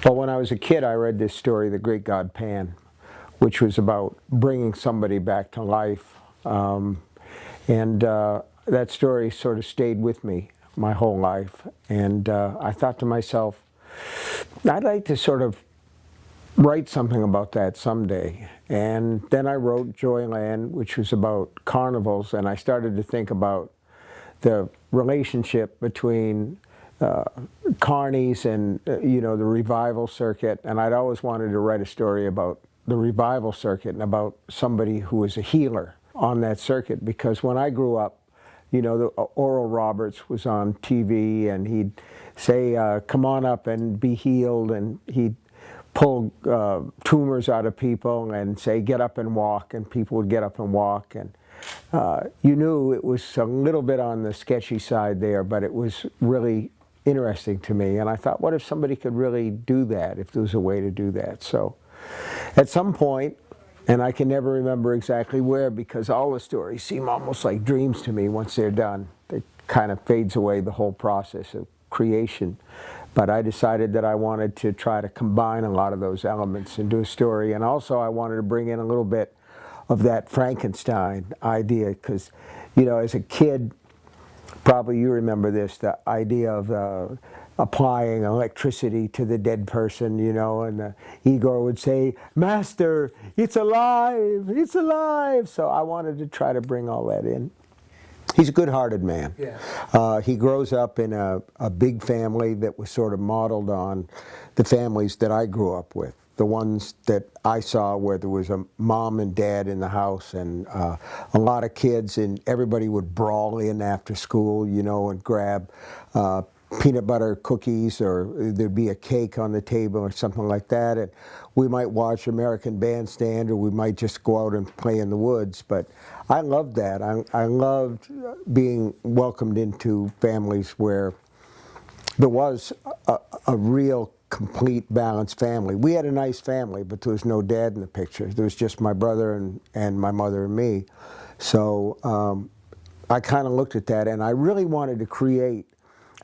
Well, when I was a kid, I read this story, The Great God Pan, which was about bringing somebody back to life. And that story sort of stayed with me my whole life. And I thought to myself, I'd like to sort of write something about that someday. And then I wrote Joyland, which was about carnivals, and I started to think about the relationship between carnies and the revival circuit. And I'd always wanted to write a story about the revival circuit and about somebody who was a healer on that circuit, because when I grew up, Oral Roberts was on TV and he'd say, come on up and be healed, and he'd pull tumors out of people and say, get up and walk, and people would get up and walk. And you knew it was a little bit on the sketchy side there, but it was really interesting to me. And I thought, what if somebody could really do that, if there was a way to do that? So at some point, and I can never remember exactly where, because all the stories seem almost like dreams to me once they're done. It kind of fades away, the whole process of creation. But I decided that I wanted to try to combine a lot of those elements into a story. And also I wanted to bring in a little bit of that Frankenstein idea, because, as a kid, probably you remember this, the idea of applying electricity to the dead person, and Igor would say, "Master, it's alive, it's alive." So I wanted to try to bring all that in. He's a good-hearted man. Yeah. He grows up in a big family that was sort of modeled on the families that I grew up with. The ones that I saw where there was a mom and dad in the house and a lot of kids, and everybody would brawl in after school, and grab peanut butter cookies, or there'd be a cake on the table or something like that. And we might watch American Bandstand, or we might just go out and play in the woods. But I loved that. I loved being welcomed into families where there was a real complete balanced family. We had a nice family, but there was no dad in the picture. There was just my brother and my mother and me. So I kind of looked at that, and I really wanted to create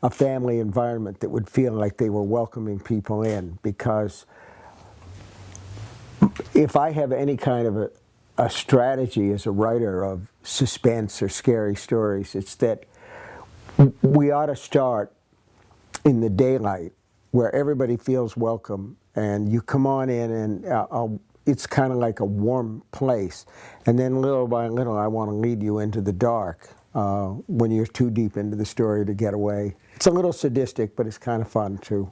a family environment that would feel like they were welcoming people in, because if I have any kind of a strategy as a writer of suspense or scary stories, it's that we ought to start in the daylight where everybody feels welcome, and you come on in, and it's kind of like a warm place. And then little by little, I want to lead you into the dark when you're too deep into the story to get away. It's a little sadistic, but it's kind of fun too.